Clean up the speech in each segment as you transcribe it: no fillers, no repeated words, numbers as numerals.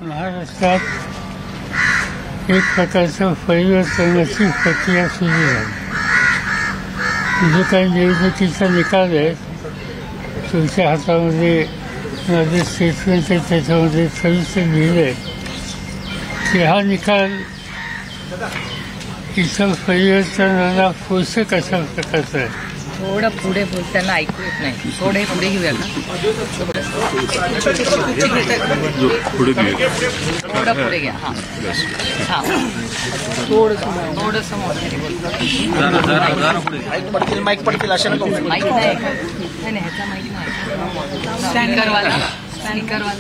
महाराष्ट्रात एक प्रकारचं परिवर्तनाची प्रक्रिया सुरू झाली. जे काही निवडणुकीचा निकाल आहे तुमच्या हातामध्ये माझे स्टेटमेंट आहे, त्याच्यामध्ये सविस्तर लिहिलं आहे की हा निकाल इथं परिवर्तनाला पोषक अशा प्रकारचा आहे. थोडं पुढे बोलताना ऐकू येत नाही. थोडे पुढे घेऊया का? थोडं पुढे घ्या. हां हां थोडंसं माईक पडतील अशा नको. माईक नाही ह्याचा माईक नाही. स्पीकरवाला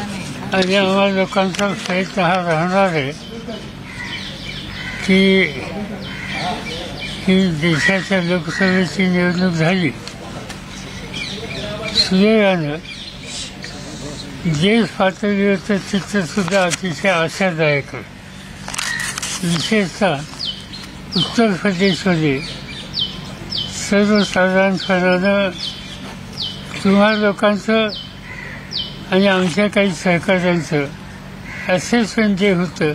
नाही. आणि आम्हा लोकांचा प्रयत्न हा राहणार आहे की ही देशाच्या लोकसभेची निवडणूक झाली सुदैवानं. देश पातळीवरचं चित्रसुद्धा अतिशय आशादायक आहे. विशेषतः उत्तर प्रदेशमध्ये सर्वसाधारणपणानं तुम्हा लोकांचं आणि आमच्या काही सहकाऱ्यांचं असेसमेंट जे होतं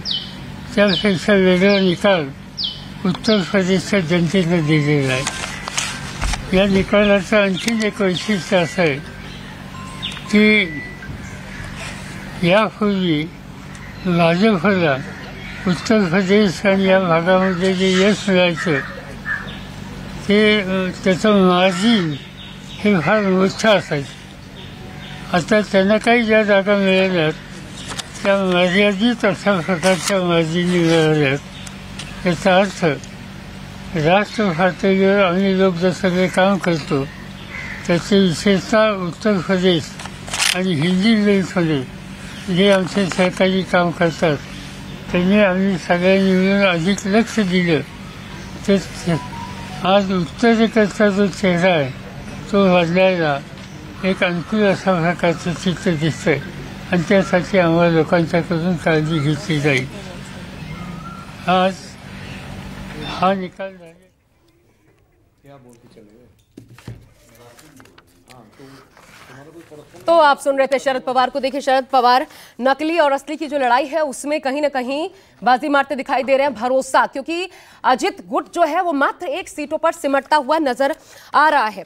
त्यापेक्षा वेगळा निकाल उत्तर प्रदेशच्या जनतेनं दिलेला आहे. या निकालाचं आणखीन एक वैशिष्ट्य असं आहे की यापूर्वी भाजपला उत्तर प्रदेश आणि या भागामध्ये जे यश मिळायचं ते त्याचं मार्जिन हे फार मोठं असायचं. आता त्यांना काही ज्या जागा मिळाल्यात त्या मर्यादित अशा प्रकारच्या मार्जिनी मिळाल्यात. याचा अर्थ राष्ट्र पातळीवर आम्ही लोक जसं काही काम करतो त्याचे विशेषतः उत्तर प्रदेश आणि हिंदी बेल्टमध्ये जे आमचे सहकारी काम करतात त्यांनी आम्ही सगळ्यांनी मिळून अधिक लक्ष दिलं तर आज उत्तरेकडचा जो चेहरा आहे तो बदलायला एक अनुकूल अशा प्रकारचं चित्र दिसतंय आणि त्यासाठी आम्हाला लोकांच्याकडून काळजी घेतली जाईल. आज हा निकाल तो आप सुन रहे थे शरद पवार को. देखिए शरद पवार नकली और असली की जो लड़ाई है उसमें कहीं ना कहीं बाजी मारते दिखाई दे रहे हैं. भरोसा, क्योंकि अजित गुट जो है वो मात्र 1 सीटों पर सिमटता हुआ नजर आ रहा है.